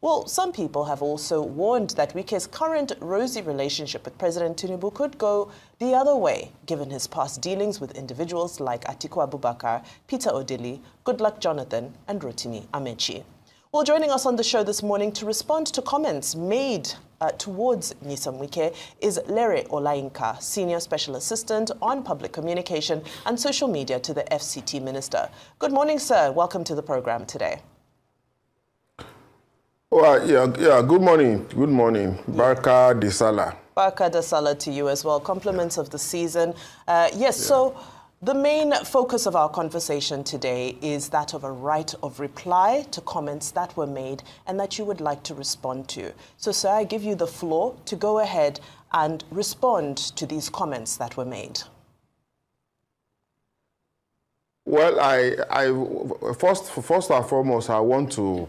Well, some people have also warned that Wike's current rosy relationship with President Tinubu could go the other way, given his past dealings with individuals like Atiku Abubakar, Peter Odili, Goodluck Jonathan, and Rotimi Amaechi. Well, joining us on the show this morning to respond to comments made towards Nyesom Wike is Lere Olayinka, Senior Special Assistant on Public Communication and Social Media to the FCT Minister. Good morning, sir. Welcome to the program today. Well, yeah. Good morning. Good morning. Barka de Salah. Barka de Salah to you as well. Compliments of the season. So the main focus of our conversation today is that of a right of reply to comments that were made and that you would like to respond to. So, sir, I give you the floor to go ahead and respond to these comments that were made. Well, I first and foremost, I want to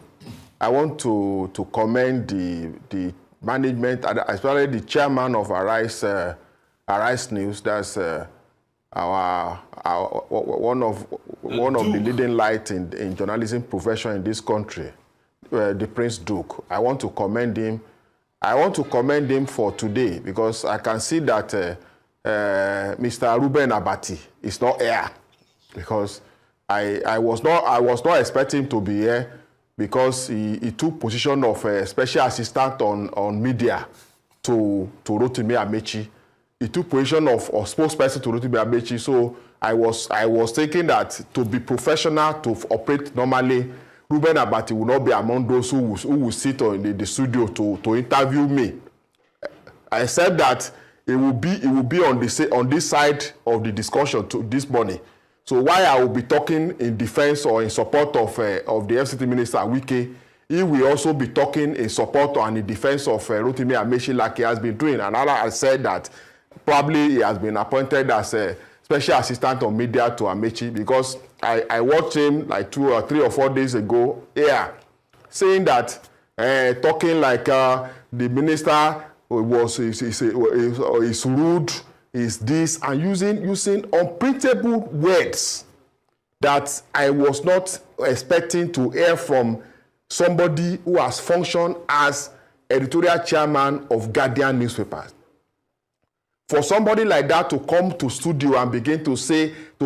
commend the management, especially the chairman of Arise News. That's one of the leading light in journalism profession in this country, the Prince Duke. I want to commend him. I want to commend him for today because I can see that Mr. Ruben Abati is not here because I was not expecting him to be here because he took position of special assistant on media to Rotimi Amaechi. He took position of spokesperson to Rotimi Amaechi. So I was thinking that to be professional, to operate normally, Ruben Abati will not be among those who will sit in the studio to interview me. I said that it will be on this side of the discussion this morning. So why I will be talking in defense or in support of the FCT Minister Wike, he will also be talking in support and in defense of Rotimi Amaechi like he has been doing. And I said that probably he has been appointed as a special assistant on media to Amaechi because I watched him like 3 or 4 days ago here saying that talking like the minister is rude, is this, and using unprintable words that I was not expecting to hear from somebody who has functioned as editorial chairman of Guardian newspapers. For somebody like that to come to studio and begin to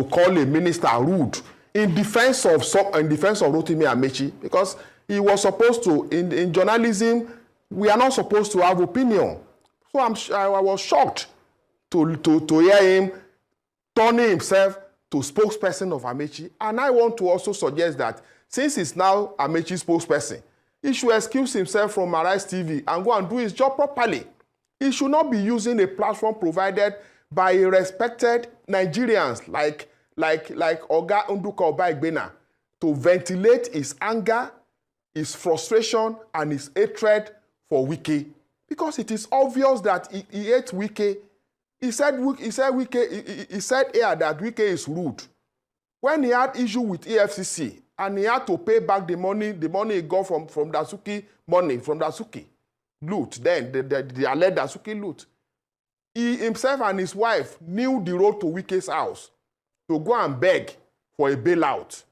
call a minister rude in defense of Rotimi Amaechi, because he was supposed to, in journalism, we are not supposed to have opinion. So I was shocked to hear him turning himself to spokesperson of Amaechi. And I want to also suggest that since he's now Amaechi's spokesperson, he should excuse himself from Arise TV and go and do his job properly. He should not be using a platform provided by respected Nigerians like Oga Nduka Obaigbena to ventilate his anger, his frustration, and his hatred for Wike. Because it is obvious that he hates Wike. He said here that Wike is rude. When he had issue with EFCC and he had to pay back the money he got from Dasuki loot, then the alleged Dasuki loot, he himself and his wife knew the road to Wike's house to go and beg for a bailout,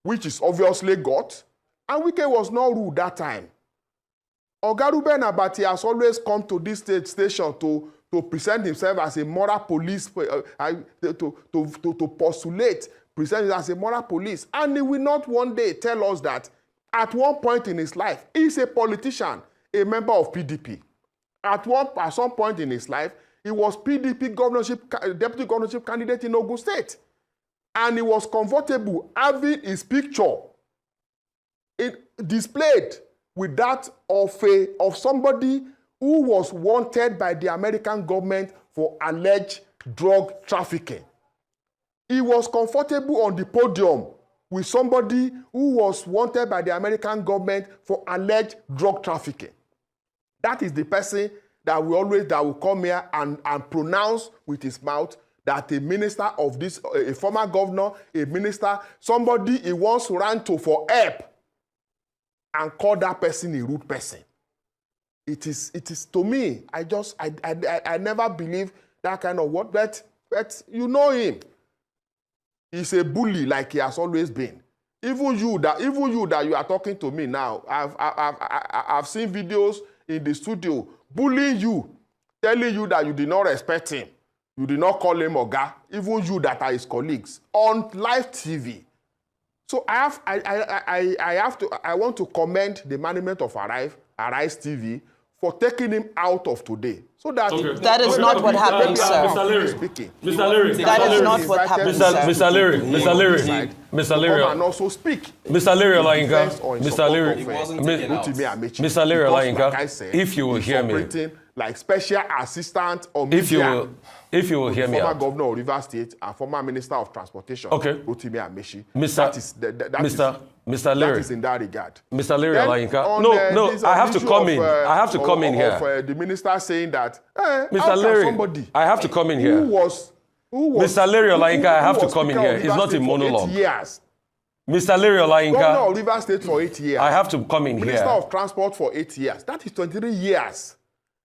which is obviously got, and Wike was not rude that time. Oga Ruben Abati has always come to this station to present himself as a moral police, to postulate, present himself as a moral police. And he will not one day tell us that at one point in his life, he's a politician, a member of PDP. At some point in his life, he was PDP deputy governorship candidate in Ogun State. And he was comfortable having his picture displayed with that of somebody who was wanted by the American government for alleged drug trafficking. He was comfortable on the podium with somebody who was wanted by the American government for alleged drug trafficking. That is the person that will come here and pronounce with his mouth that a minister of this, a former governor, a minister, somebody he once ran to for help, and call that person a rude person. It is to me, I never believe that kind of word, but you know him. He's a bully like he has always been. Even you that you are talking to me now, I've seen videos in the studio bullying you, telling you that you did not respect him, you did not call him Oga, even you that are his colleagues on live TV. So I want to commend the management of Arise TV for taking him out of today. So that that is not what happened, sir. Mr. Leary, that is not what happened, sir. Mr. Leary, and also speak. Mr. Leary Olayinka, Mr. Leary Olayinka, if you will hear me, like special assistant or media, if you will hear me, former governor of Rivers State and former minister of transportation, Rufia Amaechi. Mr. Leary, that is in that regard. Mr. Leary Olayinka, no, I have to come in. I have to come in here. The minister saying that, Mr. Leary, I have to come in here. Who was Mr. Leary Olayinka, I have to come in here. It's not a monologue. Mr. Leary Olayinka, governor of Rivers State for 8 years. I have to come in Minister here. of Transport for 8 years. That is 23 years.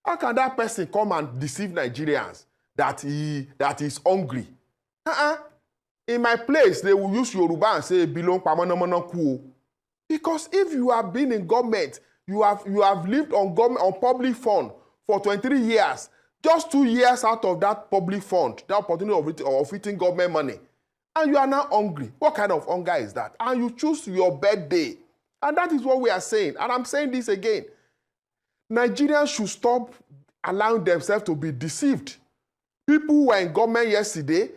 How can that person come and deceive Nigerians that he is hungry? In my place, they will use Yoruba and say, "Belong pamanamono ku." Because if you have been in government, you have lived on public fund for 23 years. Just 2 years out of that public fund, the opportunity of eating government money, and you are now hungry. What kind of hunger is that? And you choose your birthday, and that is what we are saying. And I'm saying this again. Nigerians should stop allowing themselves to be deceived. People who were in government yesterday,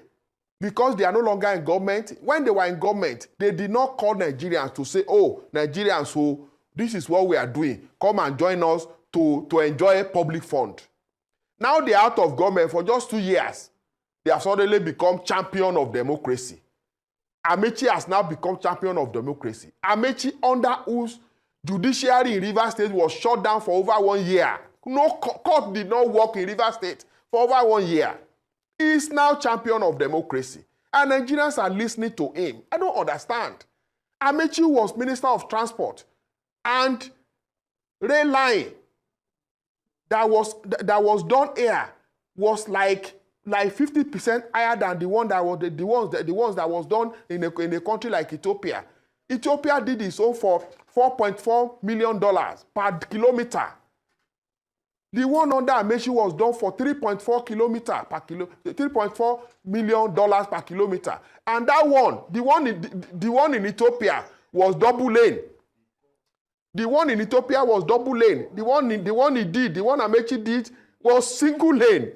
because they are no longer in government, when they were in government, they did not call Nigerians to say, "Oh, Nigerians, so this is what we are doing. Come and join us to enjoy a public fund." Now they are out of government for just 2 years. They have suddenly become champion of democracy. Amaechi has now become champion of democracy. Amaechi, under whose judiciary in Rivers State was shut down for over 1 year. No court did not work in Rivers State for over 1 year. He is now champion of democracy. And Nigerians are listening to him. I don't understand. Amaechi was Minister of Transport. And rail line that was done here was like 50% higher than the ones that was done in a country like Ethiopia. Ethiopia did its own for $4.4 million per kilometer. The one under Amaechi was done for $3.4 million per kilometer. And that one, the one in Ethiopia was double lane. The one in Ethiopia was double lane. The one Amaechi did was single lane.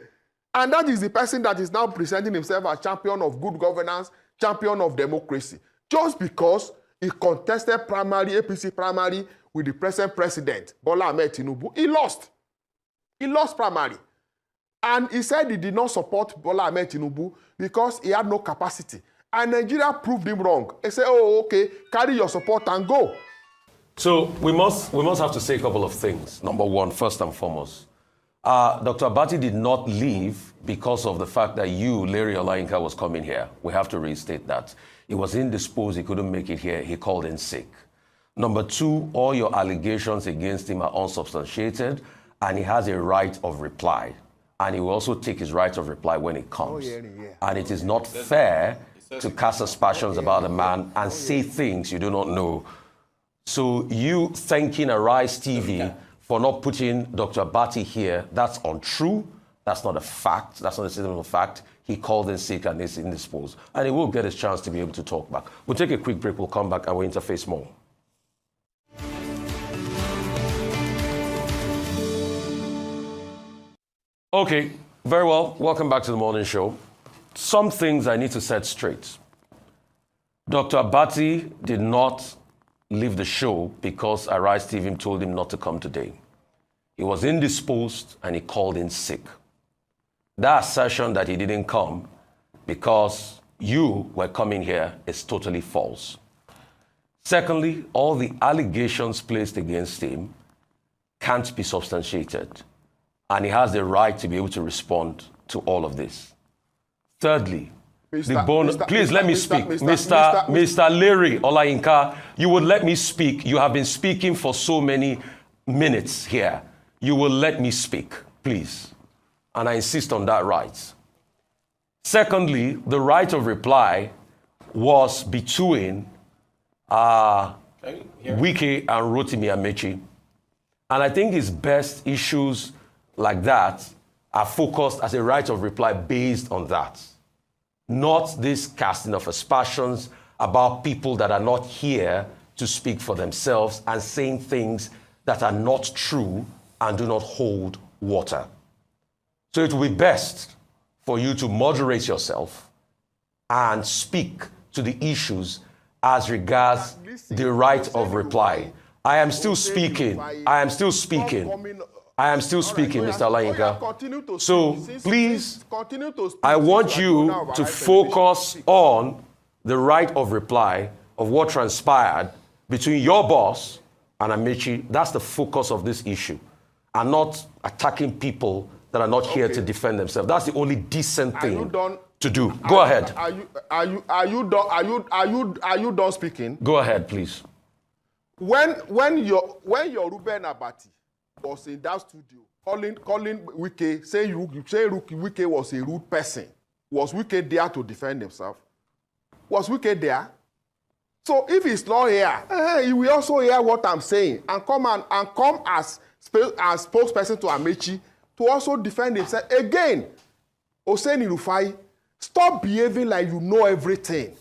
And that is the person that is now presenting himself as champion of good governance, champion of democracy. Just because he contested APC primary with the present president, Bola Ahmed Tinubu, he lost. He lost primary. And he said he did not support Bola Ahmed Tinubu because he had no capacity. And Nigeria proved him wrong. They said, "Oh, okay, carry your support and go." So we must have to say a couple of things. Number one, first and foremost, Dr. Abati did not leave because of the fact that you, Leary Olayinka, was coming here. We have to restate that. He was indisposed. He couldn't make it here. He called in sick. Number two, all your allegations against him are unsubstantiated, and he has a right of reply. And he will also take his right of reply when it comes. And it is not fair to cast aspersions about a man and say things you do not know. So you thanking Arise TV for not putting Dr. Abati here, that's untrue. That's not a fact. That's not a statement of fact. He called in sick and is indisposed. And he will get his chance to be able to talk back. We'll take a quick break. We'll come back and we'll interface more. Okay, very well. Welcome back to the morning show. Some things I need to set straight. Dr. Abati did not leave the show because Arise TV told him not to come today. He was indisposed and he called in sick. That assertion that he didn't come because you were coming here is totally false. Secondly, all the allegations placed against him can't be substantiated, and he has the right to be able to respond to all of this. Thirdly, please let me speak. Mr. Leary Olayinka, you would let me speak. You have been speaking for so many minutes here. You will let me speak, please. And I insist on that right. Secondly, the right of reply was between are Wike and Rotimi Amaechi. And I think it's best issues like that are focused as a right of reply based on that. Not this casting of aspersions about people that are not here to speak for themselves and saying things that are not true and do not hold water. So it will be best for you to moderate yourself and speak to the issues as regards the right of reply. I am still speaking. I am still speaking. I am still speaking, Mr. Olayinka. So please, I want you to focus on the right of reply of what transpired between your boss and Amaechi. That's the focus of this issue, and not attacking people that are not here to defend themselves. That's the only decent thing to do. Go ahead. Are you done speaking? Go ahead, please. When your Ruben Abati was in that studio calling Wike, saying Wike was a rude person, was Wike there to defend himself? Was Wike there? So if he's not here, he will also hear what I'm saying and come as spokesperson to Amaechi to also defend himself. Again, Oseni Rufai, stop behaving like you know everything.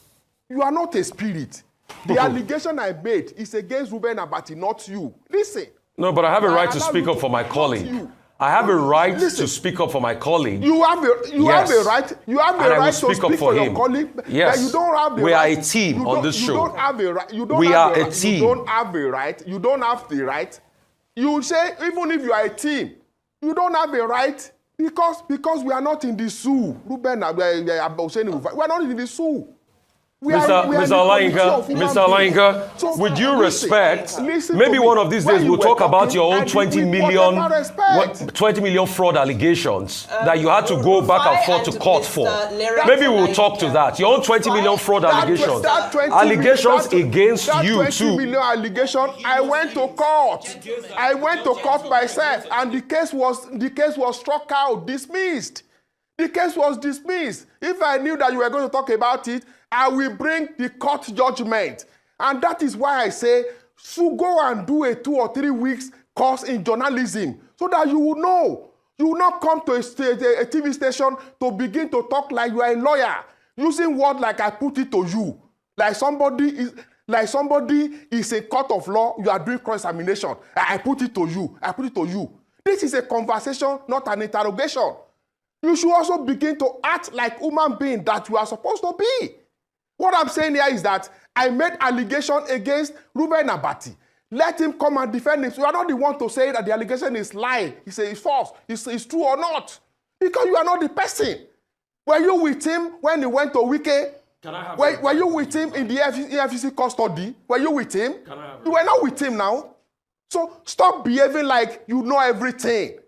You are not a spirit. The allegation I made is against Ruben Abati, not you. Listen. No, but I have a right to speak up for my colleague. I have a right to speak up for my colleague. You have a right. You have a right to speak up for your colleague. Yes. You don't have the we right. are a team on this show. You don't have a right. We are a team. You don't have a right. You don't have the right. You say even if you are a team, you don't have a right because we are not in the zoo. Ruben, we are not in the zoo. Mr. Olayinka, so, with due respect, maybe one of these days we'll talk about your own 20 million fraud allegations that you had to go back and forth to court for. Maybe we'll talk to that. Your own 20 million fraud allegations. Allegations against you too. 20 million allegation, I went to court. I went to court myself and the case was struck out, dismissed. The case was dismissed. If I knew that you were going to talk about it, I will bring the court judgment. And that is why I say, so go and do a 2 or 3 weeks course in journalism so that you will know. You will not come to a TV station to begin to talk like you are a lawyer, using words like I put it to you. Like somebody is a court of law, you are doing cross-examination. I put it to you. I put it to you. This is a conversation, not an interrogation. You should also begin to act like human being that you are supposed to be. What I'm saying here is that I made allegation against Ruben Abati. Let him come and defend him. So you are not the one to say that the allegation is lying. He says it's false. It's true or not. Because you are not the person. Were you with him when he went to Wike? Were you with him in the EFCC custody? Were you with him? You were not with him now. So stop behaving like you know everything.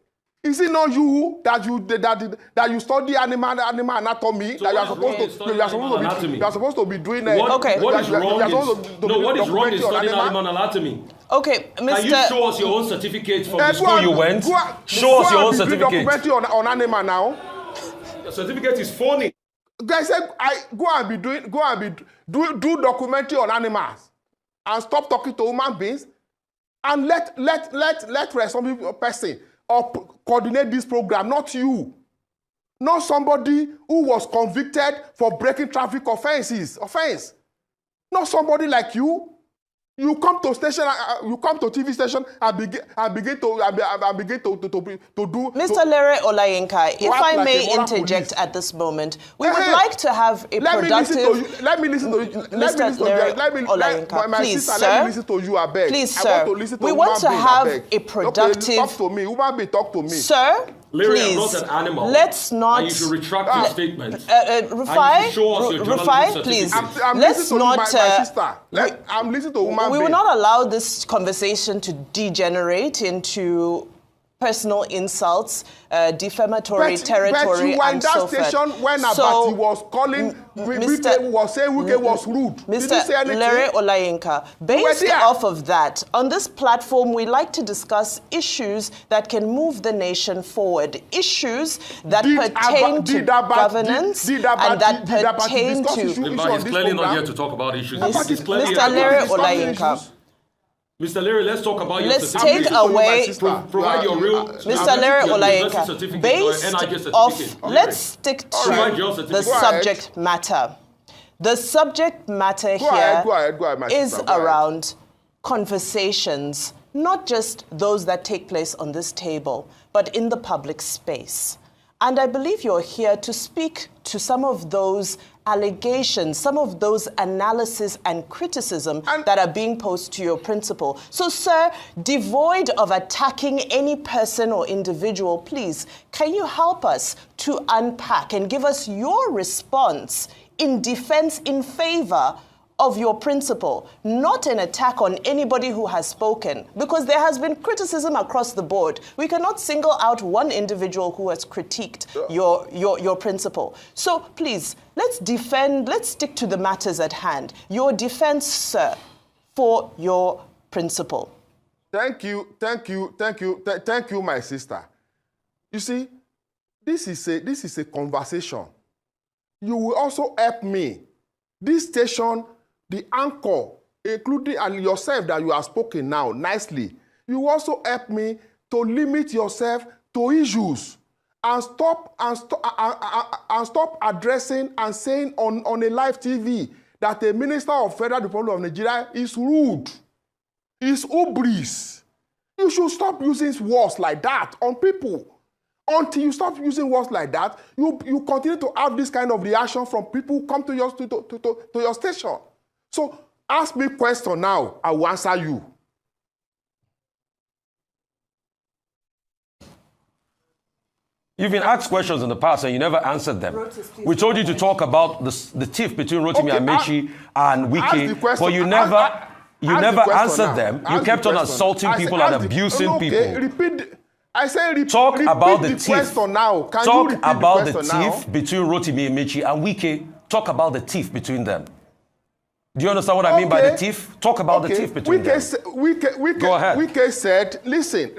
Is it not you that you study animal anatomy? So that you are supposed to be doing what is wrong in studying animal anatomy? Okay, Mr. Can you show us your own certificate from the school you went? Show us your own certificate. Documentary on animal now. The certificate is phony. Guys said do documentary on animals and stop talking to human beings and let responsible person or coordinate this program, not you. Not somebody who was convicted for breaking traffic offense. Not somebody like you. You come to station, you come to TV station and begin to do. Mr. Lere Olayinka, if I may interject at this moment, we would like to have a productive. Let me listen to you. Mr. Lere Olayinka, please, sir. Let me listen to you, I beg. Please, sir. We want to have a productive. Talk to me. Human being, talk to me. Sir. Larry, please, I'm not an animal. Let's not. And you should retract your statement. Rufai, please. Let's not. I'm listening to woman. We will not allow this conversation to degenerate into personal insults, defamatory territory, but you were in and that so station forth. when Abati was calling, Wike was saying Wike was rude. Did you say anything? Lere Olayinka, based off of that, on this platform, we like to discuss issues that can move the nation forward, issues that pertain to governance and that pertain to... He's clearly not here to talk about issues. Mr. Lere Olayinka. Mr. Lere, let's talk about your let's certificate. take away... Provide your real... Mr. Lere Olayinka, based off... Let's stick to the subject matter. The subject matter here is around conversations, not just those that take place on this table, but in the public space. And I believe you're here to speak to some of those allegations, some of those analysis and criticism that are being posed to your principal. So, sir, devoid of attacking any person or individual, please, can you help us to unpack and give us your response in defense, in favor of your principal, not an attack on anybody who has spoken, because there has been criticism across the board. We cannot single out one individual who has critiqued your principal. So please, let's stick to the matters at hand. Your defense, sir, for your principal. Thank you, my sister. You see, this is a conversation. You will also help me. This station, the anchor, including and yourself that you have spoken now nicely, you also help me to limit yourself to issues and stop addressing and saying on a live TV that a minister of Federal Republic of Nigeria is rude, is hubris. You should stop using words like that on people. Until you stop using words like that, you continue to have this kind of reaction from people who come to your station. So ask me a question now, I will answer you. You've been asked questions in the past and you never answered them. We told you to talk about the tiff between Rotimi Amaechi and Wike, but you never answered them. You kept on assaulting people and abusing people. I say talk about the tiff now. Talk about the tiff between Rotimi Amaechi and Wike. Talk about the tiff between them. Do you understand what I mean by the tiff? Talk about the tiff between them. Go ahead. Wike said, listen.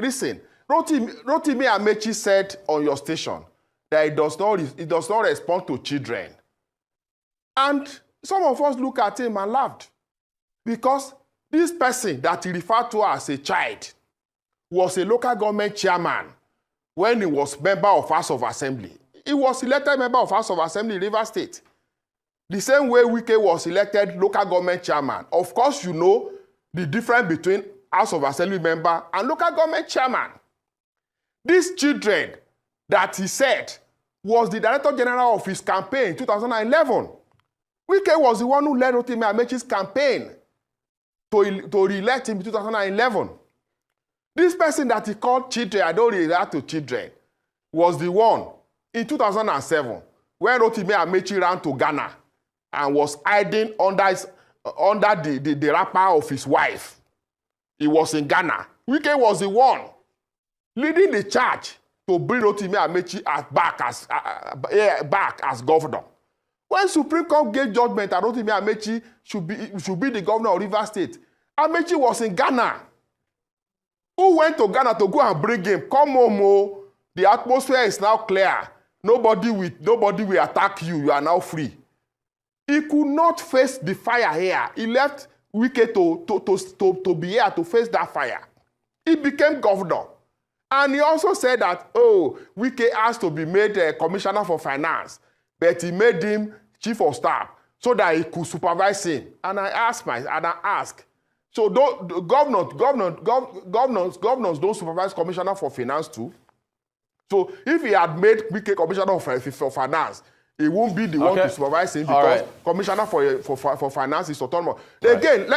Rotimi Amaechi said on your station that it does not respond to children. And some of us look at him and laughed. Because this person that he referred to as a child was a local government chairman when he was member of House of Assembly. He was elected member of House of Assembly in Rivers State. The same way Wike was elected local government chairman. Of course, you know the difference between House of Assembly member and local government chairman. These children that he said was the Director General of his campaign in 2011. Wike was the one who led Rotimi Amaechi's campaign to re-elect him in 2011. This person that he called children, I don't relate to children, was the one in 2007 when Rotimi Amaechi ran to Ghana and was hiding under the wrapper of his wife. He was in Ghana. Wike was the one leading the charge to bring Rotimi Amaechi back as governor. When Supreme Court gave judgment that Rotimi Amaechi should be the governor of Rivers State, Amaechi was in Ghana. Who went to Ghana to go and bring him? Come home, the atmosphere is now clear. Nobody will attack you. You are now free. He could not face the fire here. He left Wike to be here to face that fire. He became governor. And he also said that, Wike has to be made a commissioner for finance. But he made him chief of staff so that he could supervise him. And I asked, so governors don't supervise commissioner for finance too. So if he had made Wike commissioner for finance, he won't be the one to supervise him because commissioner for finance is autonomous. Again,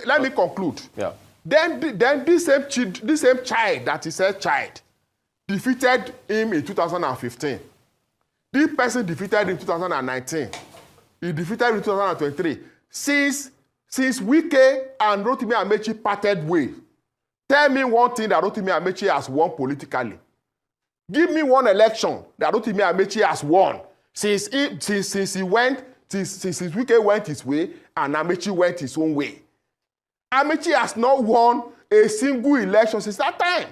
let me conclude. Yeah. Then this same child that he said defeated him in 2015. This person defeated him in 2019. He defeated him in 2023. Since Wike and Rotimi Amaechi parted way, Tell me one thing that Rotimi Amaechi has won politically. Give me one election that Rotimi Amaechi has won since Wike went his way and Amaechi went his own way. Amaechi has not won a single election since that time.